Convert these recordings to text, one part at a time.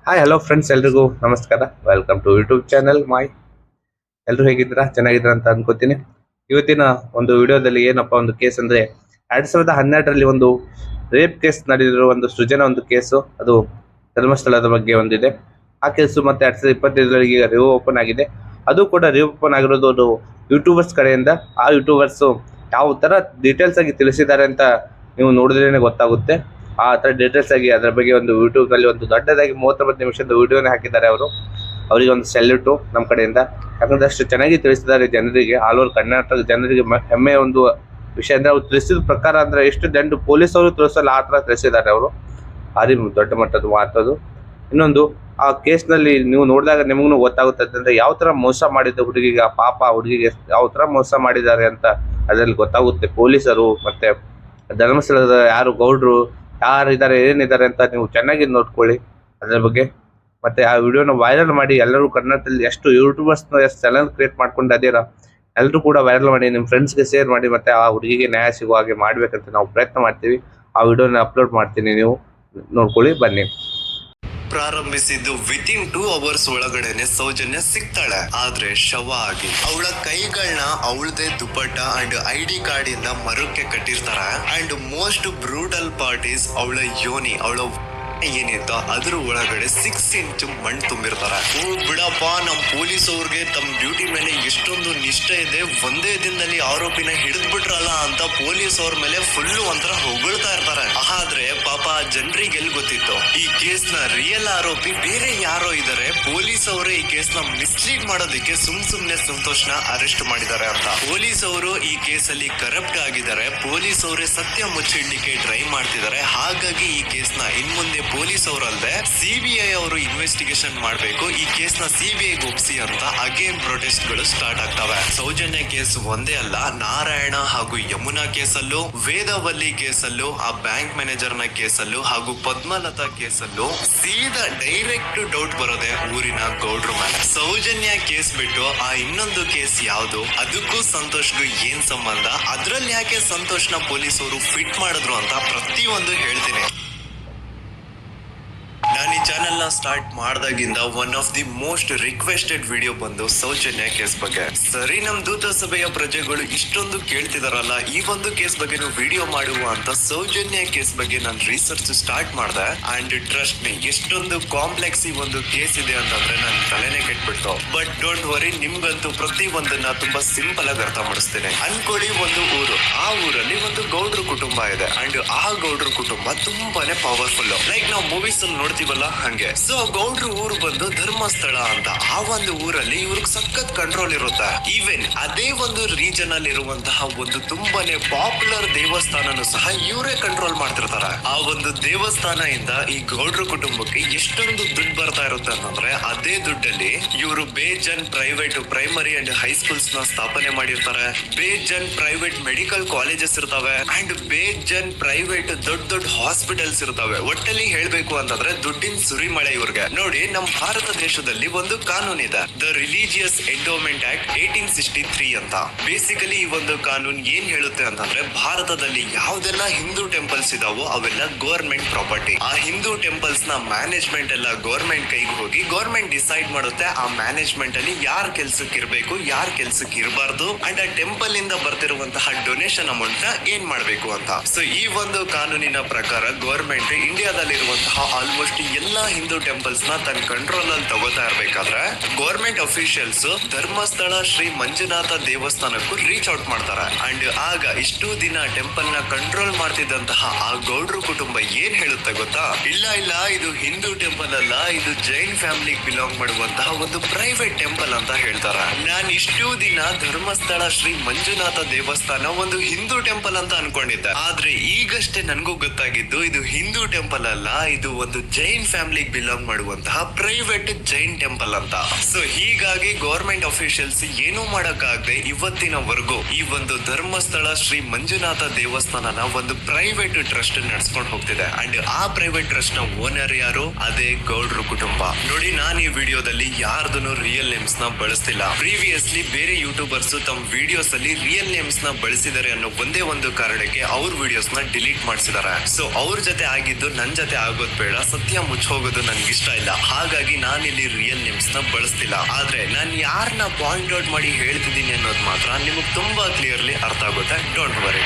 Hi hello friends, ಎಲ್ರಿಗೂ ನಮಸ್ಕಾರ. Welcome to YouTube channel ಮಾಯ್. ಎಲ್ಲರೂ ಹೇಗಿದ್ದೀರಾ? ಚೆನ್ನಾಗಿದ್ದೀರಾ ಅಂತ ಅನ್ಕೋತೀನಿ. ಇವತ್ತಿನ ಒಂದು ವಿಡಿಯೋದಲ್ಲಿ ಏನಪ್ಪ ಒಂದು ಕೇಸ್ ಅಂದ್ರೆ 2012ರಲ್ಲಿ ಒಂದು ರೇಪ್ ಕೇಸ್ ನಡೆದಿರೋ ಒಂದು ಸೃಜನ ಒಂದು ಕೇಸು, ಅದು ಧರ್ಮಸ್ಥಳದ ಬಗ್ಗೆ ಒಂದಿದೆ. ಆ ಕೇಸು ಮತ್ತೆ 2025ರಲ್ಲಿ ರಿವ್ ಓಪನ್ ಆಗಿದೆ. ಅದು ಕೂಡ ರಿವ್ ಓಪನ್ ಆಗಿರೋದು ಒಂದು ಯೂಟ್ಯೂಬರ್ಸ್ ಕಡೆಯಿಂದ. ಆ ಯೂಟ್ಯೂಬರ್ಸು ಯಾವ ತರ ಡೀಟೇಲ್ಸ್ ಆಗಿ ತಿಳಿಸಿದ್ದಾರೆ ಅಂತ ನೀವು ನೋಡಿದ್ರೇನೆ ಗೊತ್ತಾಗುತ್ತೆ. ಆ ತರ ಡೀಟೇಲ್ಸ್ ಆಗಿ ಅದರ ಬಗ್ಗೆ ಒಂದು ಯೂಟ್ಯೂಬ್ ನಲ್ಲಿ ಒಂದು ದೊಡ್ಡದಾಗಿ 39 ನಿಮಿಷದ ವಿಡಿಯೋನ ಹಾಕಿದ್ದಾರೆ ಅವರು. ಅವರಿಗೆ ಒಂದು ಸೆಲ್ಯೂಟು ನಮ್ಮ ಕಡೆಯಿಂದ. ಯಾಕಂದ್ರೆ ಅಷ್ಟು ಚೆನ್ನಾಗಿ ತಿಳಿಸಿದ್ದಾರೆ ಜನರಿಗೆ, ಆಲ್ ಓವರ್ ಕರ್ನಾಟಕ ಜನರಿಗೆ ಹೆಮ್ಮೆಯ ಒಂದು ವಿಷಯ ಅಂದ್ರೆ ಅವ್ರು ತಿಳಿಸಿದ ಪ್ರಕಾರ ಅಂದ್ರೆ ಎಷ್ಟು ದಂಡು ಪೊಲೀಸ್ ಅವರು ತಿಳಿಸಲ್ಲ ಆ ತರ ತಿಳಿಸಿದ್ದಾರೆ ಅವರು. ಭಾರಿ ದೊಡ್ಡ ಮಟ್ಟದ ಮಾತದು. ಇನ್ನೊಂದು, ಆ ಕೇಸ್ನಲ್ಲಿ ನೀವು ನೋಡಿದಾಗ ನಿಮಗೂ ಗೊತ್ತಾಗುತ್ತೆ ಅಂದ್ರೆ ಯಾವ ತರ ಮೋಸ ಮಾಡಿದ್ದ ಹುಡುಗಿಗೆ, ಆ ಪಾಪ ಹುಡುಗಿಗೆ ಯಾವ ತರ ಮೋಸ ಮಾಡಿದ್ದಾರೆ ಅಂತ ಅದರಲ್ಲಿ ಗೊತ್ತಾಗುತ್ತೆ. ಪೊಲೀಸರು ಮತ್ತೆ ಧರ್ಮಸ್ಥಳದ ಯಾರು ಗೌಡ್ರು ಯಾರಿದ್ದಾರೆ ಏನಿದ್ದಾರೆ ಅಂತ ನೀವು ಚೆನ್ನಾಗಿ ನೋಡ್ಕೊಳ್ಳಿ ಅದ್ರ ಬಗ್ಗೆ. ಮತ್ತೆ ಆ ವಿಡಿಯೋನ ವೈರಲ್ ಮಾಡಿ ಎಲ್ಲರೂ ಕನ್ನಡದಲ್ಲಿ ಎಷ್ಟು ಯೂಟ್ಯೂಬರ್ಸ್ ಎಷ್ಟು ಚಾನಲ್ ಕ್ರಿಯೇಟ್ ಮಾಡ್ಕೊಂಡು ಅದೇರ ಎಲ್ಲರೂ ಕೂಡ ವೈರಲ್ ಮಾಡಿ ನಿಮ್ಮ ಫ್ರೆಂಡ್ಸ್ಗೆ ಶೇರ್ ಮಾಡಿ. ಮತ್ತೆ ಆ ಹುಡುಗಿಗೆ ನ್ಯಾಯ ಸಿಗುವ ಹಾಗೆ ಮಾಡ್ಬೇಕಂತ ನಾವು ಪ್ರಯತ್ನ ಮಾಡ್ತೀವಿ. ಆ ವಿಡಿಯೋನ ಅಪ್ಲೋಡ್ ಮಾಡ್ತೀನಿ, ನೀವು ನೋಡ್ಕೊಳ್ಳಿ ಬನ್ನಿ. ಪ್ರಾರಂಭಿಸಿದ್ದು ವಿತಿನ್ 2 ಅವರ್ಸ್ ಒಳಗಡೆನೆ ಸೌಜನ್ಯ ಸಿಗ್ತಾಳೆ, ಆದ್ರೆ ಶವ ಆಗಿ. ಅವಳ ಕೈಗಳನ್ನ ಅವಳದೇ ದುಪ್ಪಟ್ಟ ಅಂಡ್ ID ಕಾರ್ಡ್ ಇಂದ ಮರಕ್ಕೆ ಕಟ್ಟಿರ್ತಾರೆ. And most brutal part is ಅವಳ ಯೋನಿ, ಅವಳ ಏನಿತ್ತು ಅದ್ರ ಒಳಗಡೆ 6 ಇಂಚ್ ಮಣ್ಣು ತುಂಬಿರ್ತಾರೆ. ಬಿಡಪ್ಪ, ನಮ್ ಪೊಲೀಸ್ ಅವ್ರಿಗೆ ತಮ್ಮ ಡ್ಯೂಟಿ ಮೇಲೆ ಎಷ್ಟೊಂದು ನಿಷ್ಠೆ ಇದೆ, ಒಂದೇ ದಿನದಲ್ಲಿ ಆರೋಪಿನ ಹಿಡಿದ್ ಬಿಟ್ರಲ್ಲ ಅಂತ ಪೊಲೀಸ್ ಅವ್ರ ಮೇಲೆ ಫುಲ್ ಒಂಥರ ಹೊಗಳ್ತಾ ಇರ್ತಾರೆ. ಆದ್ರೆ ಪಾಪ ಜನರಿಗೆ ಎಲ್ಲಿ ಗೊತ್ತಿತ್ತು ಈ ಕೇಸ್ ನ ರಿಯಲ್ ಆರೋಪಿ ಬೇರೆ ಯಾರೋ ಇದಾರೆ, ಪೊಲೀಸ್ ಅವರೇ ಈ ಕೇಸ್ ನ ಮಿಸ್ಲೀಡ್ ಮಾಡೋದಕ್ಕೆ ಸುಮ್ನೆ ಸಂತೋಷ್ನ ಅರೆಸ್ಟ್ ಮಾಡಿದ್ದಾರೆ ಅಂತ. ಪೊಲೀಸ್ ಅವರು ಈ ಕೇಸ್ ಅಲ್ಲಿ ಕರಪ್ಟ್ ಆಗಿದ್ದಾರೆ, ಪೊಲೀಸ್ ಅವರೇ ಸತ್ಯ ಮುಚ್ಚಿಡ್ಲಿಕ್ಕೆ ಟ್ರೈ ಮಾಡ್ತಿದ್ದಾರೆ. ಹಾಗಾಗಿ ಈ ಕೇಸ್ ನ ಇನ್ಮುಂದೆ ಪೊಲೀಸ್ ಅವರಲ್ಲದೆ CBI ಅವರು ಇನ್ವೆಸ್ಟಿಗೇಷನ್ ಮಾಡಬೇಕು, ಈ ಕೇಸ್ ನ CBI ಒಪ್ಸಿ ಅಂತ ಅಗೇನ್ ಪ್ರೊಟೆಸ್ಟ್ ಗಳು ಸ್ಟಾರ್ಟ್ ಆಗ್ತವೆ. ಸೌಜನ್ಯ ಕೇಸ್ ಒಂದೇ ಅಲ್ಲ, ನಾರಾಯಣ ಹಾಗೂ ಯಮುನಾ ಕೇಸಲ್ಲೂ, ವೇದವಲ್ಲಿ ಕೇಸಲ್ಲೂ, ಆ ಬ್ಯಾಂಕ್ ಮ್ಯಾನೇಜರ್ ನ ಕೇಸಲ್ಲೂ ಹಾಗೂ ಪದ್ಮಲತಾ ಕೇಸಲ್ಲೂ ಸೀದಾ ಡೈರೆಕ್ಟ್ ಡೌಟ್ ಬರೋದೆ ಊರಿನ ಗೌಡ್ರ ಮೇಲೆ. ಸೌಜನ್ಯ ಕೇಸ್ ಬಿಟ್ಟು ಆ ಇನ್ನೊಂದು ಕೇಸ್ ಯಾವ್ದು, ಅದಕ್ಕೂ ಸಂತೋಷ್ಗೂ ಏನ್ ಸಂಬಂಧ, ಅದ್ರಲ್ಲಿ ಯಾಕೆ ಸಂತೋಷ್ನ ಪೊಲೀಸ್ ಅವರು ಫಿಟ್ ಮಾಡಿದ್ರು ಅಂತ ಪ್ರತಿಯೊಂದು ಹೇಳ್ತೀನಿ. ನಾನು ಈ ಚಾನೆಲ್ ನ ಸ್ಟಾರ್ಟ್ ಮಾಡ್ದಾಗಿಂದ one of the most requested video ಬಂದು ಸೌಜನ್ಯ ಕೇಸ್ ಬಗ್ಗೆ. ಸರಿ, ನಮ್ ದೂತ ಸಭೆಯ ಪ್ರಜೆಗಳು ಇಷ್ಟೊಂದು ಕೇಳ್ತಿದಾರಲ್ಲ, ಈ ಒಂದು ಕೇಸ್ ಬಗ್ಗೆ ವಿಡಿಯೋ ಮಾಡುವ ಅಂತ ಸೌಜನ್ಯ ಕೇಸ್ ಬಗ್ಗೆ ನಾನು ರಿಸರ್ಚ್ ಸ್ಟಾರ್ಟ್ ಮಾಡ್ದೆ. ಅಂಡ್ ಟ್ರಸ್ಟ್ ಮೀ, ಎಷ್ಟೊಂದು ಕಾಂಪ್ಲೆಕ್ಸ್ ಈ ಒಂದು ಕೇಸ್ ಇದೆ ಅಂತಂದ್ರೆ ನನ್ ತಲೆನೇ ಕೆಟ್ಬಿಡ್ತು. ಬಟ್ ಡೋಂಟ್ ವರಿ, ನಿಮ್ಗಂತೂ ಪ್ರತಿ ಒಂದನ್ನ ತುಂಬಾ ಸಿಂಪಲ್ ಆಗಿ ಅರ್ಥ ಮಾಡಿಸ್ತೇನೆ. ಅನ್ಕೊಳ್ಳಿ, ಒಂದು ಊರು, ಆ ಊರಲ್ಲಿ ಒಂದು ಗೌಡ್ರ ಕುಟುಂಬ ಇದೆ. ಅಂಡ್ ಆ ಗೌಡ್ರ ಕುಟುಂಬ ತುಂಬಾನೇ ಪವರ್ಫುಲ್, ಲೈಕ್ ನಾವು ಮೂವೀಸ್ ಅಲ್ಲಿ ನೋಡ್ತೀವಲ್ಲ ಹಂಗೆ. ಸೊ ಗೌಡ್ರು ಊರು ಬಂದು ಧರ್ಮಸ್ಥಳ ಅಂತ. ಆ ಒಂದು ಊರಲ್ಲಿ ಇವ್ರಿಗೆ ಸಖತ್ ಕಂಟ್ರೋಲ್ ಇರುತ್ತೆ. ಈವನ್ ಅದೇ ಒಂದು ರೀಜನ್ ಅಲ್ಲಿ ಇರುವಂತಹ ಒಂದು ತುಂಬಾನೇ ಪಾಪ್ಯುಲರ್ ದೇವಸ್ಥಾನನು ಸಹ ಇವರೇ ಕಂಟ್ರೋಲ್ ಮಾಡ್ತಿರ್ತಾರೆ. ಆ ಒಂದು ದೇವಸ್ಥಾನ ಇಂದ ಈ ಗೌಡ್ರ ಕುಟುಂಬಕ್ಕೆ ಎಷ್ಟೊಂದು ದುಡ್ಡು ಬರ್ತಾ ಇರುತ್ತೆ ಅಂತಂದ್ರೆ, ಅದೇ ದುಡ್ಡಲ್ಲಿ ಇವರು ಬೇಜನ್ ಪ್ರೈವೇಟ್ ಪ್ರೈಮರಿ ಅಂಡ್ ಹೈಸ್ಕೂಲ್ಸ್ ನ ಸ್ಥಾಪನೆ ಮಾಡಿರ್ತಾರೆ, ಬೇಜನ್ ಪ್ರೈವೇಟ್ ಮೆಡಿಕಲ್ ಕಾಲೇಜಸ್ ಇರ್ತವೆ, ಅಂಡ್ ಬೇಜನ್ ಪ್ರೈವೇಟ್ ದೊಡ್ಡ ಹಾಸ್ಪಿಟಲ್ಸ್ ಇರ್ತವೆ. ಒಟ್ಟಲ್ಲಿ ಹೇಳ್ಬೇಕು ಅಂತಂದ್ರೆ ದುಡ್ಡಿನ ಸುರಿಮಳೆ ಇವ್ರಿಗೆ. ನೋಡಿ, ನಮ್ಮ ಭಾರತ ದೇಶದಲ್ಲಿ ಒಂದು ಕಾನೂನಿದೆ, ದ ರಿಲಿಜಿಯಸ್ ಎಂಡೋಮೆಂಟ್ ಆಕ್ಟ್ 1863 ಅಂತ. ಬೇಸಿಕಲಿ ಈ ಒಂದು ಕಾನೂನು ಏನ್ ಹೇಳುತ್ತೆ ಅಂತಂದ್ರೆ, ಭಾರತದಲ್ಲಿ ಯಾವ್ದೆಲ್ಲ ಹಿಂದೂ ಟೆಂಪಲ್ಸ್ ಇದಾವೋ ಅವೆಲ್ಲ ಗವರ್ಮೆಂಟ್ ಪ್ರಾಪರ್ಟಿ. ಆ ಹಿಂದೂ ಟೆಂಪಲ್ಸ್ ನ ಮ್ಯಾನೇಜ್ಮೆಂಟ್ ಎಲ್ಲ ಗವರ್ಮೆಂಟ್ ಕೈಗೆ ಹೋಗಿ ಗವರ್ಮೆಂಟ್ ಡಿಸೈಡ್ ಮಾಡುತ್ತೆ ಆ ಮ್ಯಾನೇಜ್ಮೆಂಟ್ ಅಲ್ಲಿ ಯಾರ್ ಕೆಲ್ಸಕ್ಕೆ ಇರ್ಬೇಕು, ಯಾರ್ ಕೆಲ್ಸಕ್ಕೆ ಇರಬಾರ್ದು, ಅಂಡ್ ಆ ಟೆಂಪಲ್ ಇಂದ ಬರ್ತಿರುವಂತಹ ಡೊನೇಷನ್ ಅಮೌಂಟ್ ನ ಏನ್ ಮಾಡ್ಬೇಕು ಅಂತ. ಸೊ ಈ ಒಂದು ಕಾನೂನಿನ ಪ್ರಕಾರ ಗವರ್ಮೆಂಟ್ ಇಂಡಿಯಾದಲ್ಲಿರುವಂತಹ ಆಲ್ಮೋಸ್ಟ್ ಎಲ್ಲಾ ಹಿಂದೂ ಟೆಂಪಲ್ಸ್ ನ ತನ್ನ ಕಂಟ್ರೋಲ್ ಅಲ್ಲಿ ತಗೋತಾ ಇರ್ಬೇಕಾದ್ರೆ ಗವರ್ಮೆಂಟ್ ಅಫಿಷಿಯಲ್ಸ್ ಧರ್ಮಸ್ಥಳ ಶ್ರೀ ಮಂಜುನಾಥ ದೇವಸ್ಥಾನಕ್ಕೂ ರೀಚ್ ಔಟ್ ಮಾಡ್ತಾರೆ. ಅಂಡ್ ಆಗ ಇಷ್ಟು ದಿನ ಟೆಂಪಲ್ ನ ಕಂಟ್ರೋಲ್ ಮಾಡ್ತಿದ್ದಂತಹ ಆ ಗೌಡ್ರ ಕುಟುಂಬ ಏನ್ ಹೇಳುತ್ತೆ ಗೊತ್ತಾ, ಇಲ್ಲ ಇದು ಹಿಂದೂ ಟೆಂಪಲ್ ಅಲ್ಲ, ಇದು ಜೈನ್ ಫ್ಯಾಮಿಲಿಗೆ ಬಿಲಾಂಗ್ ಮಾಡುವಂತಹ ಒಂದು ಪ್ರೈವೇಟ್ ಟೆಂಪಲ್ ಅಂತ ಹೇಳ್ತಾರೆ. ನಾನು ಇಷ್ಟು ದಿನ ಧರ್ಮಸ್ಥಳ ಶ್ರೀ ಮಂಜುನಾಥ ದೇವಸ್ಥಾನ ಒಂದು ಹಿಂದೂ ಟೆಂಪಲ್ ಅಂತ ಅನ್ಕೊಂಡಿದ್ದೆ, ಆದ್ರೆ ಈಗಷ್ಟೇ ನನ್ಗೂ ಗೊತ್ತಾಗಿದ್ದು ಇದು ಹಿಂದೂ ಟೆಂಪಲ್ ಅಲ್ಲ, ಇದು ಒಂದು ಜೈನ್ ಫ್ಯಾಮಿಲಿಗೆ ಬಿಲಾಂಗ್ ಮಾಡುವಂತಹ ಪ್ರೈವೇಟ್ ಜೈನ್ ಟೆಂಪಲ್ ಅಂತ. ಸೊ ಹೀಗಾಗಿ ಗವರ್ಮೆಂಟ್ ಅಫಿಷಿಯಲ್ಸ್ ಏನೂ ಮಾಡಕ್ಕಾಗದೆ ಇವತ್ತಿನವರೆಗೂ ಈ ಒಂದು ಧರ್ಮಸ್ಥಳ ಶ್ರೀ ಮಂಜುನಾಥ ದೇವಸ್ಥಾನನ ಒಂದು ಪ್ರೈವೇಟ್ ಟ್ರಸ್ಟ್ ನಡೆಸ್ಕೊಂಡು ಹೋಗ್ತಿದೆ. ಅಂಡ್ ಆ ಪ್ರೈವೇಟ್ ಟ್ರಸ್ಟ್ ನ ಓನರ್ ಯಾರು, ಅದೇ ಗೌಡ್ರ ಕುಟುಂಬ. ನೋಡಿ, ನಾನು ಈ ವಿಡಿಯೋದಲ್ಲಿ ಯಾರ್ದನ್ನು ರಿಯಲ್ ನೇಮ್ಸ್ ನ ಬಳಸ್ತಿಲ್ಲ. ಪ್ರೀವಿಯಸ್ಲಿ ಬೇರೆ ಯೂಟ್ಯೂಬರ್ಸ್ ತಮ್ಮ ವಿಡಿಯೋಸ್ ಅಲ್ಲಿ ರಿಯಲ್ ನೇಮ್ಸ್ ನ ಬಳಸಿದ್ದಾರೆ ಅನ್ನೋ ಒಂದೇ ಒಂದು ಕಾರಣಕ್ಕೆ ಅವ್ರ ವಿಡಿಯೋಸ್ ನ ಡಿಲೀಟ್ ಮಾಡಿಸಿದ್ದಾರೆ. ಸೊ ಅವ್ರ ಜೊತೆ ಆಗಿದ್ದು ನನ್ ಜೊತೆ ಆಗೋದ್ ಬೇಡ, ಸತ್ಯ ಮುಚ್ಚ ಹೋಗೋದು ನನ್ಗೆ ಇಷ್ಟ ಇಲ್ಲ. ಹಾಗಾಗಿ ನಾನಿಲ್ಲಿ ರಿಯಲ್ ನೇಮ್ಸ್ ನ ಬಳಸ್ತಿಲ್ಲ. ಆದ್ರೆ ನಾನು ಯಾರನ್ನ ಪಾಯಿಂಟ್ ಔಟ್ ಮಾಡಿ ಹೇಳ್ತಿದ್ದೀನಿ ಅನ್ನೋದು ಮಾತ್ರ ನಿಮಗೆ ತುಂಬಾ ಕ್ಲಿಯರ್ಲಿ ಅರ್ಥ ಆಗುತ್ತೆ. Don't worry.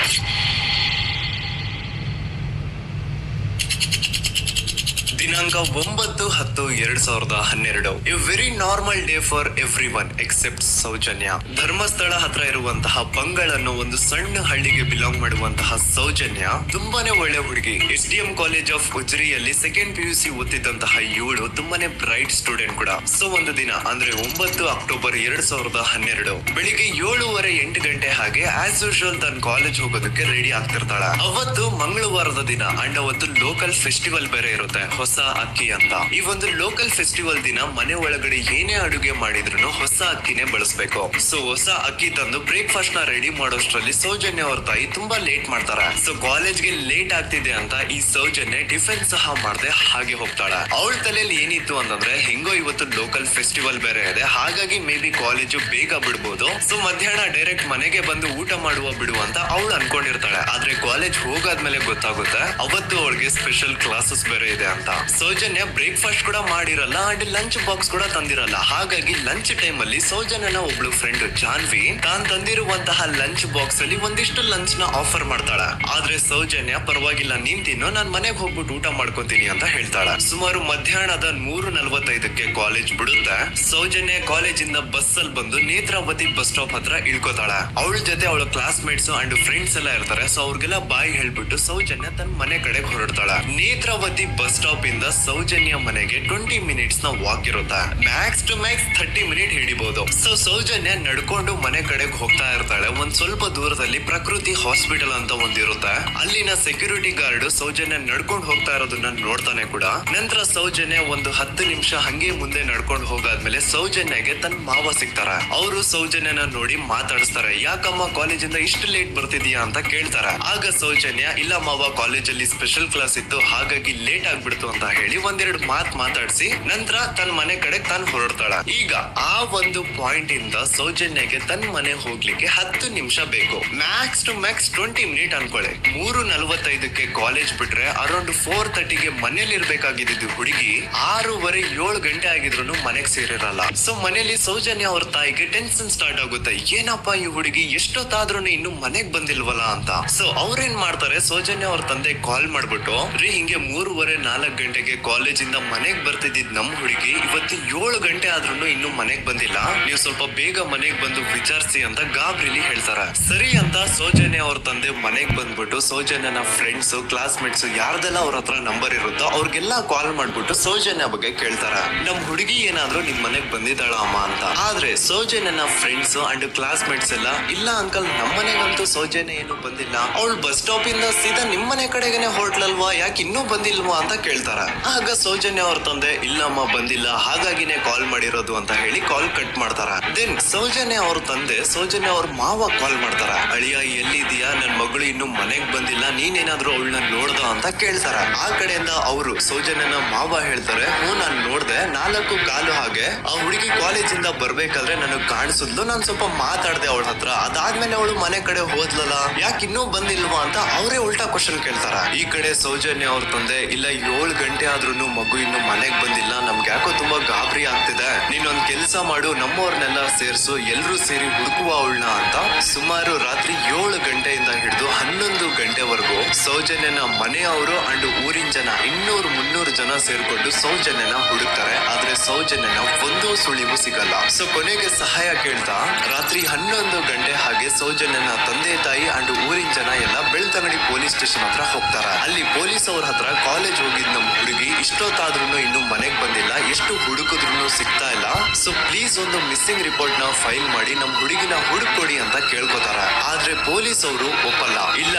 ದಿನಾಂಕ 9/10/2012. A very normal day for everyone except Soujanya. Dharmasthala ಹತ್ರ ಇರುವಂತಹ ಬಂಗಳ್ ಅನ್ನೋ ಒಂದು ಸಣ್ಣ ಹಳ್ಳಿಗೆ ಬಿಲಾಂಗ್ ಮಾಡುವಂತಹ ಸೌಜನ್ಯ ತುಂಬಾನೇ ಒಳ್ಳೆ ಹುಡುಗಿ. SDM ಕಾಲೇಜ್ ಆಫ್ ಉಜಿರಿಯಲ್ಲಿ 2nd PUC ಓದ್ತಿದ್ದಂತಹ ಇವಳು ತುಂಬಾನೇ ಬ್ರೈಟ್ ಸ್ಟೂಡೆಂಟ್ ಕೂಡ. ಸೊ ಒಂದು ದಿನ ಅಂದ್ರೆ 9 ಅಕ್ಟೋಬರ್ 2012 ಬೆಳಿಗ್ಗೆ 7:30-8 ಗಂಟೆ ಹಾಗೆ ಆಸ್ ಯೂಶುವಲ್ ತನ್ನ ಕಾಲೇಜ್ ಹೋಗೋದಕ್ಕೆ ರೆಡಿ ಆಗ್ತಿರ್ತಾಳೆ. ಅವತ್ತು ಮಂಗಳವಾರದ ದಿನ ಅಂಡ್ ಅವತ್ತು ಲೋಕಲ್ ಫೆಸ್ಟಿವಲ್ ಬೇರೆ ಇರುತ್ತೆ, ಹೊಸ ಅಕ್ಕಿ ಅಂತ. ಈ ಒಂದು ಲೋಕಲ್ ಫೆಸ್ಟಿವಲ್ ದಿನ ಮನೆ ಒಳಗಡೆ ಏನೇ ಅಡುಗೆ ಮಾಡಿದ್ರು ಹೊಸ ಅಕ್ಕಿನೇ ಬಳಸಬೇಕು. ಸೊ ಹೊಸ ಅಕ್ಕಿ ತಂದು ಬ್ರೇಕ್ಫಾಸ್ಟ್ ನ ರೆಡಿ ಮಾಡೋಷ್ಟ್ರಲ್ಲಿ ಸೌಜನ್ಯ ಅವ್ರ ತಾಯಿ ತುಂಬಾ ಲೇಟ್ ಮಾಡ್ತಾರೆ. ಸೊ ಕಾಲೇಜ್ಗೆ ಲೇಟ್ ಆಗ್ತಿದೆ ಅಂತ ಈ ಸೌಜನ್ಯ ಟಿಫಿನ್ ಸಹ ಮಾಡದೆ ಹಾಗೆ ಹೋಗ್ತಾಳೆ. ಅವಳ ತಲೆಯಲ್ಲಿ ಏನಿತ್ತು ಅಂತಂದ್ರೆ ಹೆಂಗೋ ಇವತ್ತು ಲೋಕಲ್ ಫೆಸ್ಟಿವಲ್ ಬೇರೆ ಇದೆ, ಹಾಗಾಗಿ ಮೇ ಬಿ ಕಾಲೇಜು ಬೇಗ ಬಿಡ್ಬೋದು. ಸೊ ಮಧ್ಯಾಹ್ನ ಡೈರೆಕ್ಟ್ ಮನೆಗೆ ಬಂದು ಊಟ ಮಾಡುವ ಬಿಡು ಅಂತ ಅವಳು ಅನ್ಕೊಂಡಿರ್ತಾಳೆ. ಆದ್ರೆ ಕಾಲೇಜ್ ಹೋಗಾದ್ಮೇಲೆ ಗೊತ್ತಾಗುತ್ತೆ ಅವತ್ತು ಅವಳಿಗೆ ಸ್ಪೆಷಲ್ ಕ್ಲಾಸಸ್ ಬೇರೆ ಇದೆ ಅಂತ. ಸೌಜನ್ಯ ಬ್ರೇಕ್ಫಾಸ್ಟ್ ಕೂಡ ಮಾಡಿರಲ್ಲ ಅಂಡ್ ಲಂಚ್ ಬಾಕ್ಸ್ ಕೂಡ ತಂದಿರಲ್ಲ. ಹಾಗಾಗಿ ಲಂಚ್ ಟೈಮ್ ಅಲ್ಲಿ ಸೌಜನ್ಯನ ಒಬ್ಳು ಫ್ರೆಂಡ್ ಜಾನ್ವಿ ತಾನ್ ತಂದಿರುವಂತಹ ಲಂಚ್ ಬಾಕ್ಸ್ ಅಲ್ಲಿ ಒಂದಿಷ್ಟು ಲಂಚ್ ನ ಆಫರ್ ಮಾಡ್ತಾಳೆ. ಆದ್ರೆ ಸೌಜನ್ಯ ಪರವಾಗಿಲ್ಲ ನೀನ್ ತಿನ್ನು, ನಾನ್ ಮನೆಗೆ ಹೋಗ್ಬಿಟ್ಟು ಊಟ ಮಾಡ್ಕೊತೀನಿ ಅಂತ ಹೇಳ್ತಾಳೆ. ಸುಮಾರು ಮಧ್ಯಾಹ್ನದ 3:45 ಕಾಲೇಜ್ ಬಿಡುತ್ತೆ. ಸೌಜನ್ಯ ಕಾಲೇಜ್ ಇಂದ ಬಸ್ ಅಲ್ಲಿ ಬಂದು ನೇತ್ರಾವತಿ ಬಸ್ ಸ್ಟಾಪ್ ಹತ್ರ ಇಳ್ಕೋತಾಳೆ. ಅವಳ ಜೊತೆ ಅವಳ ಕ್ಲಾಸ್ ಮೇಟ್ಸ್ ಅಂಡ್ ಫ್ರೆಂಡ್ಸ್ ಎಲ್ಲ ಇರ್ತಾರೆ. ಸೊ ಅವ್ರಿಗೆಲ್ಲ ಬಾಯ್ ಹೇಳ್ಬಿಟ್ಟು ಸೌಜನ್ಯ ತನ್ನ ಮನೆ ಕಡೆ ಹೊರಡ್ತಾಳೆ. ನೇತ್ರಾವತಿ ಬಸ್ ಸ್ಟಾಪ್ ಇಂದ ಸೌಜನ್ಯ ಮನೆಗೆ 20 ಮಿನಿಟ್ಸ್ ನ ವಾಕ್ ಇರುತ್ತೆ. ಮ್ಯಾಕ್ಸ್ ಟು ಮ್ಯಾಕ್ಸ್ 30 ಮಿನಿಟ್ ಹಿಡಿಬಹುದು. ಸೊ ಸೌಜನ್ಯ ನಡ್ಕೊಂಡು ಮನೆ ಕಡೆಗೆ ಹೋಗ್ತಾ ಇರ್ತಾಳೆ. ಒಂದ್ ಸ್ವಲ್ಪ ದೂರದಲ್ಲಿ ಪ್ರಕೃತಿ ಹಾಸ್ಪಿಟಲ್ ಅಂತ ಒಂದಿರುತ್ತೆ. ಅಲ್ಲಿನ ಸೆಕ್ಯೂರಿಟಿ ಗಾರ್ಡ್ ಸೌಜನ್ಯ ನಡ್ಕೊಂಡು ಹೋಗ್ತಾ ಇರೋದನ್ನ ನೋಡ್ತಾನೆ ಕೂಡ. ನಂತರ ಸೌಜನ್ಯ ಒಂದು 10 ನಿಮಿಷ ಹಂಗೆ ಮುಂದೆ ನಡ್ಕೊಂಡು ಹೋಗಾದ್ಮೇಲೆ ಸೌಜನ್ಯಗೆ ತನ್ನ ಮಾವ ಸಿಗ್ತಾರೆ. ಅವರು ಸೌಜನ್ಯನ ನೋಡಿ ಮಾತಾಡಿಸ್ತಾರೆ. ಯಾಕಮ್ಮ ಕಾಲೇಜಿಂದ ಇಷ್ಟು ಲೇಟ್ ಬರ್ತಿದೀಯಾ ಅಂತ ಕೇಳ್ತಾರೆ. ಆಗ ಸೌಜನ್ಯ ಇಲ್ಲ ಮಾವ, ಕಾಲೇಜಲ್ಲಿ ಸ್ಪೆಷಲ್ ಕ್ಲಾಸ್ ಇತ್ತು ಹಾಗಾಗಿ ಲೇಟ್ ಆಗ್ಬಿಡ್ತು ಅಂತ ಹೇಳಿ ಒಂದೆರಡು ಮಾತಾಡಿಸಿ ನಂತರ ತನ್ನ ಮನೆ ಕಡೆ ತಾನು ಹೊರಡ್ತಾಳ. ಈಗ ಆ ಒಂದು ಪಾಯಿಂಟ್ ಇಂದ ಸೌಜನ್ಯಗೆ ತನ್ನ ಮನೆ ಹೋಗ್ಲಿಕ್ಕೆ 10 ನಿಮಿಷ ಬೇಕು. ಮ್ಯಾಕ್ಸ್ ಟು ಮ್ಯಾಕ್ಸ್ 20 ಮಿನಿಟ್ ಅನ್ಕೊಳ್ಳಿ. 3:45 ಕಾಲೇಜ್ ಬಿಟ್ರೆ ಅರೌಂಡ್ 4:30 ಮನೇಲಿ ಇರ್ಬೇಕಾಗಿದ್ದು ಹುಡುಗಿ 6:30-7 ಗಂಟೆ ಆಗಿದ್ರು ಮನೆಗ್ ಸೇರಿರಲ್ಲ. ಸೊ ಮನೇಲಿ ಸೌಜನ್ಯ ಅವ್ರ ತಾಯಿಗೆ ಟೆನ್ಷನ್ ಸ್ಟಾರ್ಟ್ ಆಗುತ್ತೆ. ಏನಪ್ಪ ಈ ಹುಡುಗಿ ಎಷ್ಟೊತ್ತಾದ್ರೂ ಇನ್ನು ಮನೆಗ್ ಬಂದಿಲ್ವಲ್ಲ ಅಂತ. ಸೊ ಅವ್ರೇನ್ ಮಾಡ್ತಾರೆ, ಸೌಜನ್ಯ ಅವ್ರ ತಂದೆ ಕಾಲ್ ಮಾಡ್ಬಿಟ್ಟು ಹಿಂಗೆ 3:30-4 ಗಂಟೆಗೆ ಕಾಲೇಜಿಂದ ಮನೆಗ್ ಬರ್ತಿದ್ದಿದ್ ನಮ್ ಹುಡುಗಿ ಇವತ್ತು 7 ಗಂಟೆ ಆದ್ರೂ ಇನ್ನು ಮನೆಗ್ ಬಂದಿಲ್ಲ, ನೀವು ಸ್ವಲ್ಪ ಬೇಗ ಮನೆಗ್ ಬಂದು ವಿಚಾರಿಸಿ ಅಂತ ಗಾಬ್ರಿಲಿ ಹೇಳ್ತಾರೆ. ಸರಿ ಅಂತ ಸೌಜನ್ಯ ಅವ್ರ ತಂದೆ ಮನೆಗ್ ಬಂದ್ಬಿಟ್ಟು ಸೌಜನ್ಯನ ಫ್ರೆಂಡ್ಸ್ ಕ್ಲಾಸ್ ಮೇಟ್ಸ್ ಯಾರ್ದೆಲ್ಲ ಅವ್ರ ಹತ್ರ ನಂಬರ್ ಇರುತ್ತೋ ಅವ್ರಿಗೆಲ್ಲ ಕಾಲ್ ಮಾಡ್ಬಿಟ್ಟು ಸೌಜನ್ಯ ಬಗ್ಗೆ ಕೇಳ್ತಾರೆ. ನಮ್ ಹುಡುಗಿ ಏನಾದ್ರೂ ನಿಮ್ ಮನೆಗ್ ಬಂದಿದ್ದಾಳ ಅಮ್ಮ ಅಂತ. ಆದ್ರೆ ಸೌಜನ್ಯನ ಫ್ರೆಂಡ್ಸ್ ಅಂಡ್ ಕ್ಲಾಸ್ ಮೇಟ್ಸ್ ಎಲ್ಲ ಇಲ್ಲ ಅಂಕಲ್ ನಮ್ ಮನೆಗಂತೂ ಸೌಜನ್ಯ ಏನು ಬಂದಿಲ್ಲ, ಅವಳು ಬಸ್ ಸ್ಟಾಪ್ ಇಂದ ಸೀದಾ ನಿಮ್ ಮನೆ ಕಡೆಗೇನೆ ಹೊರಟ್ಲಲ್ವಾ, ಯಾಕೆ ಇನ್ನೂ ಬಂದಿಲ್ವಾ ಅಂತ ಕೇಳ್ತಾರ. ಆಗ ಸೌಜನ್ಯ ಅವ್ರ ತಂದೆ ಇಲ್ಲಮ್ಮ ಬಂದಿಲ್ಲ ಹಾಗಾಗಿನೇ ಕಾಲ್ ಮಾಡಿರೋದು ಅಂತ ಹೇಳಿ ಕಾಲ್ ಕಟ್ ಮಾಡ್ತಾರ. ದೆನ್ ಸೌಜನ್ಯ ಅವ್ರ ತಂದೆ ಸೌಜನ್ಯ ಅವ್ರ ಮಾವ ಕಾಲ್ ಮಾಡ್ತಾರ. ಅಳಿಯ ಎಲ್ಲಿದೀಯಾ, ನನ್ ಮಗಳು ಇನ್ನು ಮನೆಗ್ ಬಂದಿಲ್ಲ, ನೀನೇನಾದ್ರೂ ಅವಳನ್ನ ನೋಡ್ದ ಅಂತ ಕೇಳ್ತಾರ. ಆ ಕಡೆಯಿಂದ ಅವರು ಸೌಜನ್ಯನ ಮಾವ ಹೇಳ್ತಾರೆ, ಹ್ಞೂ ನಾನ್ ನೋಡ್ದೆ 4:15 ಹಾಗೆ ಆ ಹುಡುಗಿ ಕಾಲೇಜಿಂದ ಬರ್ಬೇಕಾದ್ರೆ ನನಗ್ ಕಾಣಿಸಿದ್ಲು, ನಾನ್ ಸ್ವಲ್ಪ ಮಾತಾಡ್ದೆ ಅವಳ ಹತ್ರ, ಅದಾದ್ಮೇಲೆ ಅವಳು ಮನೆ ಕಡೆ ಹೋದ್ಲಲ್ಲ, ಯಾಕೆ ಇನ್ನೂ ಬಂದಿಲ್ವಾ ಅಂತ ಅವರೇ ಉಲ್ಟಾ ಕ್ವಶನ್ ಕೇಳ್ತಾರ. ಈ ಕಡೆ ಸೌಜನ್ಯ ಅವ್ರ ತಂದೆ ಇಲ್ಲ 7 ಗಂಟೆ ಆದ್ರೂ ಮಗು ಇನ್ನು ಮನೆಗ್ ಬಂದಿಲ್ಲ, ನಮ್ಗೆ ಯಾಕೋ ತುಂಬಾ ಗಾಬರಿ ಆಗ್ತಿದೆ, ನೀನೊಂದ್ ಕೆಲ್ಸ ಮಾಡು ನಮ್ಮವ್ರನ್ನೆಲ್ಲ ಸೇರ್ಸು ಎಲ್ರೂ ಸೇರಿ ಹುಡುಕುವ ಅವಳನ್ನ ಅಂತ ಸುಮಾರು ರಾತ್ರಿ 7 ಗಂಟೆಯಿಂದ ಹಿಡಿದು 11 ಗಂಟೆವರೆಗೂ ಸೌಜನ್ಯನ ಮನೆಯವರು ಅಂಡ್ ಊರಿನ ಜನ 200-300 ಜನ ಸೇರ್ಕೊಂಡು ಸೌಜನ್ಯನ ಹುಡುಕ್ತಾರೆ. ಆದ್ರೆ ಸೌಜನ್ಯನ ಒಂದು ಸುಳಿವು ಸಿಗಲ್ಲ. ಸೊ ಕೊನೆಗೆ ಸಹಾಯ ಕೇಳ್ತಾ ರಾತ್ರಿ 11 ಗಂಟೆ ಹಾಗೆ ಸೌಜನ್ಯನ ತಂದೆ ತಾಯಿ ಅಂಡ್ ಊರಿನ ಜನ ಎಲ್ಲ ಬೆಳ್ತಂಗಡಿ ಪೊಲೀಸ್ ಸ್ಟೇಷನ್ ಹತ್ರ ಹೋಗ್ತಾರ. ಅಲ್ಲಿ ಪೊಲೀಸ್ ಅವ್ರ ಹತ್ರ ಕಾಲೇಜ್ ಹೋಗಿದ್ ನಮ್ ಹುಡುಗಿ ಇಷ್ಟೊತ್ತಾದ್ರೂ ಇನ್ನು ಮನೆಗ್ ಬಂದಿಲ್ಲ, ಎಷ್ಟು ಹುಡುಕಿದ್ರು ಸಿಗ್ತಾ ಇಲ್ಲ, ಸೊ ಪ್ಲೀಸ್ ಒಂದು ಮಿಸ್ಸಿಂಗ್ ರಿಪೋರ್ಟ್ ನ ಫೈಲ್ ಮಾಡಿ ನಮ್ ಹುಡುಗಿನ ಹುಡುಕೊಡಿ ಅಂತ ಕೇಳ್ಕೊತಾರ. ಆದ್ರೆ ಪೊಲೀಸ್ ಅವರು ಒಪ್ಪಲ್ಲ. ಇಲ್ಲ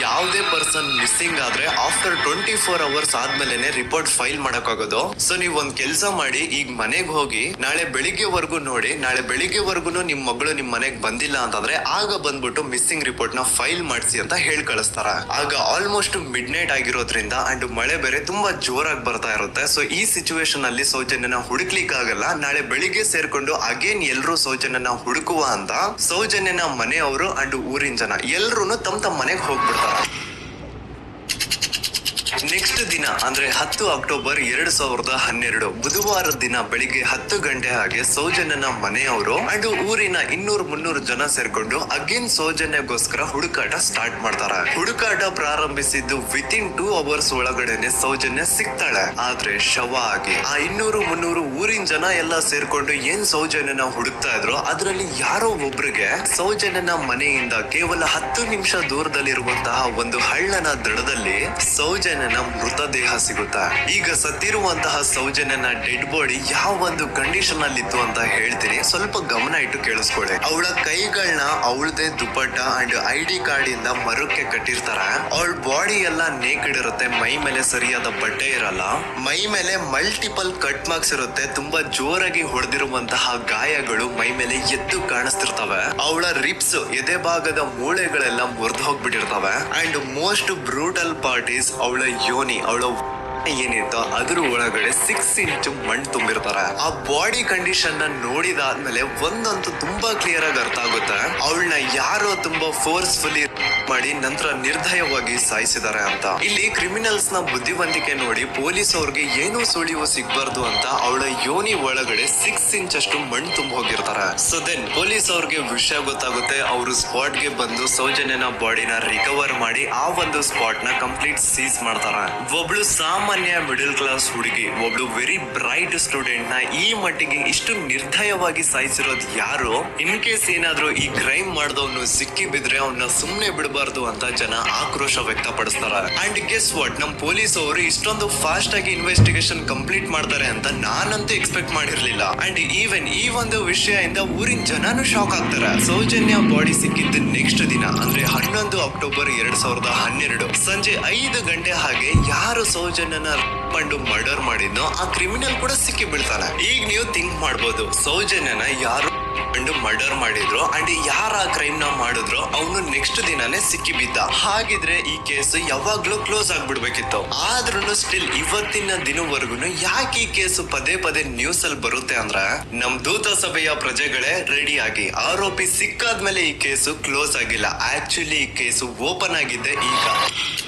ಯಾವುದೇ ಪರ್ಸನ್ ಮಿಸ್ಸಿಂಗ್ ಆದ್ರೆ ಆಫ್ಟರ್ 24 ಅವರ್ಸ್ ಆದ್ಮೇಲೆನೆ ರಿಪೋರ್ಟ್ ಫೈಲ್ ಮಾಡಕ್ಕಾಗೋದು. ಸೊ ನೀವ್ ಒಂದ್ ಕೆಲ್ಸ ಮಾಡಿ, ಈಗ ಮನೆಗ್ ಹೋಗಿ ನಾಳೆ ಬೆಳಿಗ್ಗೆವರೆಗೂ ನೋಡಿ, ನಾಳೆ ಬೆಳಿಗ್ಗೆವರೆಗೂ ನಿಮ್ ಮಗಳು ನಿಮ್ ಮನೆಗ್ ಬಂದಿಲ್ಲ ಅಂತಂದ್ರೆ ಆಗ ಬಂದ್ಬಿಟ್ಟು ಮಿಸ್ಸಿಂಗ್ ರಿಪೋರ್ಟ್ ನ ಫೈಲ್ ಮಾಡಿಸಿ ಅಂತ ಹೇಳಿ ಕಳಿಸ್ತಾರ. ಆಗ ಆಲ್ಮೋಸ್ಟ್ ಮಿಡ್ ನೈಟ್ ಆಗಿರೋದ್ರಿಂದ ಅಂಡ್ ಮಳೆ ಬೇರೆ ತುಂಬಾ ಜೋರಾಗಿ ಬರ್ತಾ ಇರುತ್ತೆ. ಸೊ ಈ ಸಿಚುವೇಶನ್ ಅಲ್ಲಿ ಸೌಜನ್ಯನ ಹುಡುಕ್ಲಿಕ್ಕೆ ಆಗಲ್ಲ. ನಾಳೆ ಬೆಳಿಗ್ಗೆ ಸೇರ್ಕೊಂಡು ಅಗೇನ್ ಎಲ್ರು ಸೌಜನ್ಯನ ಹುಡುಕುವ ಅಂತ ಸೌಜನ್ಯನ ಮನೆಯವರು ಅಂಡ್ ಊರಿನ ಜನ ಎಲ್ರು ತಮ್ಮ ಮನೆಗೆ ಹೋಗ್ಬಿಡ್ತಾರ. ನೆಕ್ಸ್ಟ್ ದಿನ ಅಂದ್ರೆ 10 ಅಕ್ಟೋಬರ್ 2012 ಬುಧವಾರದ ದಿನ ಬೆಳಿಗ್ಗೆ 10 ಗಂಟೆ ಹಾಗೆ ಸೌಜನ್ಯನ ಮನೆಯವರು ಅಂಡ್ ಊರಿನ 200-300 ಜನ ಸೇರ್ಕೊಂಡು ಅಗೇನ್ ಸೌಜನ್ಯಗೋಸ್ಕರ ಹುಡುಕಾಟ ಸ್ಟಾರ್ಟ್ ಮಾಡ್ತಾರೆ. ಹುಡುಕಾಟ ಪ್ರಾರಂಭಿಸಿದ್ದು ವಿತಿನ್ 2 ಅವರ್ಸ್ ಒಳಗಡೆನೆ ಸೌಜನ್ಯ ಸಿಗ್ತಾಳೆ, ಆದ್ರೆ ಶವ ಆಗಿ. ಆ 200-300 ಊರಿನ ಜನ ಎಲ್ಲ ಸೇರ್ಕೊಂಡು ಏನ್ ಸೌಜನ್ಯನ ಹುಡುಕ್ತಾ ಇದ್ರು, ಅದ್ರಲ್ಲಿ ಯಾರೋ ಒಬ್ರಿಗೆ ಸೌಜನ್ಯನ ಮನೆಯಿಂದ ಕೇವಲ 10 ನಿಮಿಷ ದೂರದಲ್ಲಿರುವಂತಹ ಒಂದು ಹಳ್ಳನ ದಡದಲ್ಲಿ ಸೌಜನ್ಯನ ಮೃತದೇಹ ಸಿಗುತ್ತೆ. ಈಗ ಸತ್ತಿರುವಂತಹ ಸೌಜನ್ಯನ ಡೆಡ್ ಬಾಡಿ ಯಾವ ಒಂದು ಕಂಡೀಷನ್ ಅಲ್ಲಿ ಇತ್ತು ಅಂತ ಹೇಳ್ತೀನಿ, ಸ್ವಲ್ಪ ಗಮನ ಇಟ್ಟು ಕೇಳಿಸ್ಕೊಳ್ಳಿ. ಅವಳ ಕೈಗಳನ್ನ ಅವಳದೇ ದುಪ್ಪಟ್ಟ ಅಂಡ್ ID ಕಾರ್ಡ್ ಇಂದ ಮರಕ್ಕೆ ಕಟ್ಟಿರ್ತಾರೆ. ಅವಳ ಬಾಡಿ ಎಲ್ಲ ನೇಕೆಡ್ ಇರುತ್ತೆ, ಮೈ ಮೇಲೆ ಸರಿಯಾದ ಬಟ್ಟೆ ಇರಲ್ಲ, ಮೈ ಮೇಲೆ ಮಲ್ಟಿಪಲ್ ಕಟ್ ಮಾರ್ಕ್ಸ್ ಇರುತ್ತೆ, ತುಂಬಾ ಜೋರಾಗಿ ಹೊಡೆದಿರುವಂತಹ ಗಾಯಗಳು ಮೈ ಮೇಲೆ ಎದ್ದು ಕಾಣಿಸ್ತಿರ್ತವೆ. ಅವಳ ರಿಪ್ಸ್ ಎದೆ ಭಾಗದ ಮೂಳೆಗಳೆಲ್ಲ ಮುರಿದು ಹೋಗ್ಬಿಟ್ಟಿರ್ತವೆ and most brutal part is ಅವಳ ಯೋನಿ, ಅವಳ ಏನಿತ್ತು ಅದ್ರ ಒಳಗಡೆ 6 ಇಂಚ್ ಮಣ್ಣು ತುಂಬಿರ್ತಾರೆ. ಆ ಬಾಡಿ ಕಂಡೀಷನ್ ನ ನೋಡಿದಾದ್ಮೇಲೆ ಒಂದಂತೂ ತುಂಬಾ ಕ್ಲಿಯರ್ ಆಗಿ ಅರ್ಥ ಆಗುತ್ತೆ, ಅವಳನ್ನ ಯಾರೋ ತುಂಬಾ ಫೋರ್ಸ್ಫುಲಿ ಮಾಡಿ ನಂತರ ನಿರ್ದಯವಾಗಿ ಸಾಯಿಸಿದ್ದಾರೆ ಅಂತ. ಇಲ್ಲಿ ಕ್ರಿಮಿನಲ್ಸ್ ನ ಬುದ್ಧಿವಂತಿಕೆ ನೋಡಿ ಪೊಲೀಸ್ ಅವ್ರಿಗೆ ಏನೂ ಸುಳಿವು ಸಿಗ್ಬಾರ್ದು ಅಂತ ಅವಳ ಯೋನಿ ಒಳಗಡೆ 6 ಇಂಚ್ ಅಷ್ಟು ಮಣ್ಣು ತುಂಬ ಹೋಗಿರ್ತಾರೆ. ಸೊ ದೆನ್ ಪೊಲೀಸ್ ಅವ್ರಿಗೆ ವಿಷಯ ಗೊತ್ತಾಗುತ್ತೆ, ಅವರು ಸ್ಪಾಟ್ ಗೆ ಬಂದು ಸೌಜನ್ಯನ ಬಾಡಿನ ರಿಕವರ್ ಮಾಡಿ ಆ ಒಂದು ಸ್ಪಾಟ್ ನ ಕಂಪ್ಲೀಟ್ ಸೀಸ್ ಮಾಡ್ತಾರೆ. ಒಬ್ಳು ಸಾಮಾನ್ಯ ಮಿಡಲ್ ಕ್ಲಾಸ್ ಹುಡುಗಿ, ಒಬ್ಳು ವೆರಿ ಬ್ರೈಟ್ ಸ್ಟೂಡೆಂಟ್ ನ ಈ ಮಟ್ಟಿಗೆ ಇಷ್ಟು ನಿರ್ದಯವಾಗಿ ಸಾಯಿಸಿರೋದು ಯಾರು? ಇನ್ ಕೇಸ್ ಏನಾದ್ರೂ ಈ ಕ್ರೈಮ್ ಮಾಡಿದವನು ಸಿಕ್ಕಿ ಬಿದ್ರೆ ಅವನ್ನ ಸುಮ್ನೆ ಬಿಡಬಾರ್ದು ಅಂತ ಜನ ಆಕ್ರೋಶ ವ್ಯಕ್ತಪಡಿಸ್ತಾರೆ. ಅಂಡ್ ಗೆಸ್ ವಾಟ್, ನಮ್ ಪೊಲೀಸ್ ಅವರು ಇಷ್ಟೊಂದು ಫಾಸ್ಟ್ ಆಗಿ ಇನ್ವೆಸ್ಟಿಗೇಷನ್ ಕಂಪ್ಲೀಟ್ ಮಾಡ್ತಾರೆ ಅಂತ ನಾನಂತೂ ಎಕ್ಸ್ಪೆಕ್ಟ್ ಮಾಡಿರ್ಲಿಲ್ಲ. ಅಂಡ್ ಈವನ್ ಈ ಒಂದು ವಿಷಯದಿಂದ ಊರಿನ ಜನನು ಶಾಕ್ ಆಗ್ತಾರೆ. ಸೌಜನ್ಯ ಬಾಡಿ ಸಿಕ್ಕಿದ್ದು ನೆಕ್ಸ್ಟ್ ದಿನ ಅಂದ್ರೆ 11 ಅಕ್ಟೋಬರ್ 2012 ಸಂಜೆ 5 ಗಂಟೆ ಹಾಗೆ ಯಾರು ಸೌಜನ್ಯನ ಬಂಡು ಮರ್ಡರ್ ಮಾಡಿದ್ನೋ ಆ ಕ್ರಿಮಿನಲ್ ಕೂಡ ಸಿಕ್ಕಿ ಬೀಳ್ತಾನೆ. ಈಗ ನೀವು ಥಿಂಕ್ ಮಾಡ್ಬೋದು, ಸೌಜನ್ಯನ ಯಾರು ಮರ್ಡರ್ ಮಾಡಿದ್ರು ಅಂಡ್ ಯಾರ ಕ್ರೈಮ್ ನ ಮಾಡಿದ್ರು ಅವನು ನೆಕ್ಸ್ಟ್ ದಿನಾನೇ ಸಿಕ್ಕಿ ಬಿದ್ದ. ಹಾಗಿದ್ರೆ ಈ ಕೇಸ್ ಯಾವಾಗ್ಲೂ ಕ್ಲೋಸ್ ಆಗ್ಬಿಡ್ಬೇಕಿತ್ತು. ಆದ್ರೂ ಸ್ಟಿಲ್ ಇವತ್ತಿನ ದಿನವರೆಗೂ ಯಾಕೆ ಈ ಕೇಸು ಪದೇ ಪದೇ ನ್ಯೂಸ್ ಅಲ್ಲಿ ಬರುತ್ತೆ ಅಂದ್ರೆ, ನಮ್ ದೂತ ಸಭೆಯ ಪ್ರಜೆಗಳೇ ರೆಡಿ ಆಗಿ, ಆರೋಪಿ ಸಿಕ್ಕಾದ್ಮೇಲೆ ಈ ಕೇಸು ಕ್ಲೋಸ್ ಆಗಿಲ್ಲ. ಆಕ್ಚುಲಿ ಈ ಕೇಸು ಓಪನ್ ಆಗಿದ್ದೆ ಈಗ.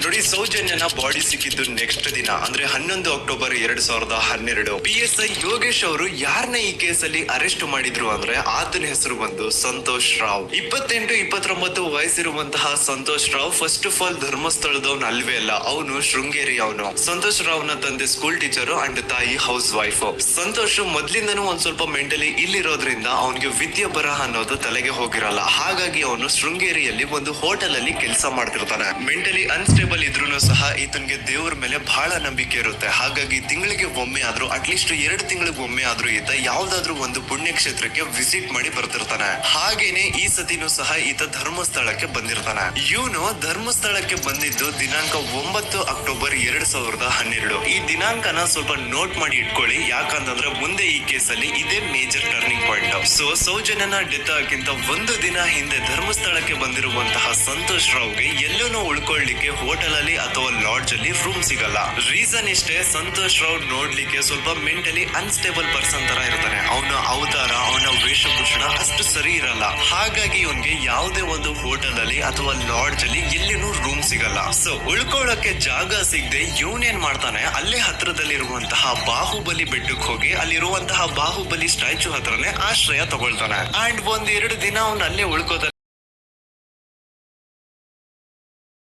ನೋಡಿ, ಸೌಜನ್ಯನ ಬಾಡಿ ಸಿಕ್ಕಿದ್ದು ನೆಕ್ಸ್ಟ್ ದಿನ ಅಂದ್ರೆ 11 ಅಕ್ಟೋಬರ್ 2012 PSI ಯೋಗೇಶ್ ಅವರು ಯಾರನ್ನ ಈ ಕೇಸಲ್ಲಿ ಅರೆಸ್ಟ್ ಮಾಡಿದ್ರು ಅಂದ್ರೆ ಆತನ ಹೆಸರು ಬಂದು ಸಂತೋಷ್ ರಾವ್. 28-29 ವಯಸ್ಸಿರುವಂತಹ Santosh Rao first of all ಧರ್ಮಸ್ಥಳದವನು ಅಲ್ವೇ ಅಲ್ಲ, ಅವನು ಶೃಂಗೇರಿ. ಅವನು ಸಂತೋಷ್ ರಾವ್ ನ ತಂದೆ ಸ್ಕೂಲ್ ಟೀಚರ್ ಅಂಡ್ ತಾಯಿ ಹೌಸ್ ವೈಫ್. ಸಂತೋಷ್ ಮೊದ್ಲಿಂದನೂ ಒಂದ್ ಸ್ವಲ್ಪ ಮೆಂಟಲಿ ಇಲ್ಲಿರೋದ್ರಿಂದ ಅವನಿಗೆ ವಿದ್ಯೆ ಬರಹ ಅನ್ನೋದು ತಲೆಗೆ ಹೋಗಿರಲ್ಲ. ಹಾಗಾಗಿ ಅವನು ಶೃಂಗೇರಿಯಲ್ಲಿ ಒಂದು ಹೋಟೆಲ್ ಅಲ್ಲಿ ಕೆಲಸ ಮಾಡ್ತಿರ್ತಾನೆ. ಮೆಂಟಲಿ ಅನ್ಸ್ಟೇಬಲ್ ಇದ್ರೂ ಸಹ ಈತನಿಗೆ ದೇವ್ರ ಮೇಲೆ ಬಹಳ ನಂಬಿಕೆ ಇರುತ್ತೆ. ಹಾಗಾಗಿ ತಿಂಗಳಿಗೆ ಒಮ್ಮೆ ಆದ್ರೂ ಅಟ್ಲೀಸ್ಟ್ 2 ತಿಂಗಳಿಗೆ ಒಮ್ಮೆ ಆದ್ರೂ ಈತ ಯಾವ್ದಾದ್ರು ಒಂದು ಪುಣ್ಯಕ್ಷೇತ್ರಕ್ಕೆ ವಿಸಿಟ್ ಮಾಡಿ ಬರ್ತಿರ್ತಾನೆ. ಹಾಗೇನೆ ಈ ಸತಿನೂ ಸಹ ಈತ ಧರ್ಮಸ್ಥಳಕ್ಕೆ ಬಂದಿರ್ತಾನೆ. ಇವನು ಧರ್ಮಸ್ಥಳಕ್ಕೆ ಬಂದಿದ್ದು ದಿನಾಂಕ 9 ಅಕ್ಟೋಬರ್ 2012. ಈ ದಿನಾಂಕನ ಸ್ವಲ್ಪ ನೋಟ್ ಮಾಡಿ ಇಟ್ಕೊಳ್ಳಿ, ಯಾಕಂತಂದ್ರೆ ಮುಂದೆ ಈ ಕೇಸಲ್ಲಿ ಇದೇ ಮೇಜರ್ ಟರ್ನಿಂಗ್ ಪಾಯಿಂಟ್. ಸೊ ಸೌಜನ್ಯನ ಡೆತ್ ಆಗಿಂತ ಒಂದು ದಿನ ಹಿಂದೆ ಧರ್ಮಸ್ಥಳಕ್ಕೆ ಬಂದಿರುವಂತಹ ಸಂತೋಷ್ ರಾವ್ಗೆ ಎಲ್ಲೂ ಉಳ್ಕೊಳ್ಳಿಕ್ಕೆ ಹೋಟೆಲ್ ಅಲ್ಲಿ ಅಥವಾ ಲಾಡ್ಜ್ ಅಲ್ಲಿ ರೂಮ್ ಸಿಗಲ್ಲ. ರೀಸನ್ ಇಷ್ಟೇ, ಸಂತೋಷ್ ರಾವ್ ನೋಡ್ಲಿಕ್ಕೆ ಸ್ವಲ್ಪ ಮೆಂಟಲಿ ಅನ್ಸ್ಟೇಬಲ್ ಪರ್ಸನ್ ತರ ಇರ್ತಾನೆ. ಅವನ ಅವತಾರ, ಅವನ ವೇಷಭೂಷಣ ಅಷ್ಟು ಸರಿ ಇರಲ್ಲ. ಹಾಗಾಗಿ ಇವನ್ಗೆ ಯಾವುದೇ ಒಂದು ಹೋಟೆಲ್ ಅಲ್ಲಿ ಅಥವಾ ಲಾಡ್ಜ್ ಅಲ್ಲಿ ಎಲ್ಲಿನೂ ರೂಮ್ ಸಿಗಲ್ಲ. ಸೊ ಉಳ್ಕೊಳ್ಳೋಕೆ ಜಾಗ ಸಿಗದೆ ಇವನೇನ್ ಮಾಡ್ತಾನೆ, ಅಲ್ಲೇ ಹತ್ರದಲ್ಲಿರುವಂತಹ ಬಾಹುಬಲಿ ಬೆಟ್ಟಕ್ಕೆ ಹೋಗಿ ಅಲ್ಲಿರುವಂತಹ ಬಾಹುಬಲಿ ಸ್ಟ್ಯಾಚು ಹತ್ರನೇ ಆಶ್ರಯ ತಗೊಳ್ತಾನೆ. ಅಂಡ್ 1-2 ದಿನ ಅವ್ನ ಅಲ್ಲೇ ಉಳ್ಕೋತಾನೆ.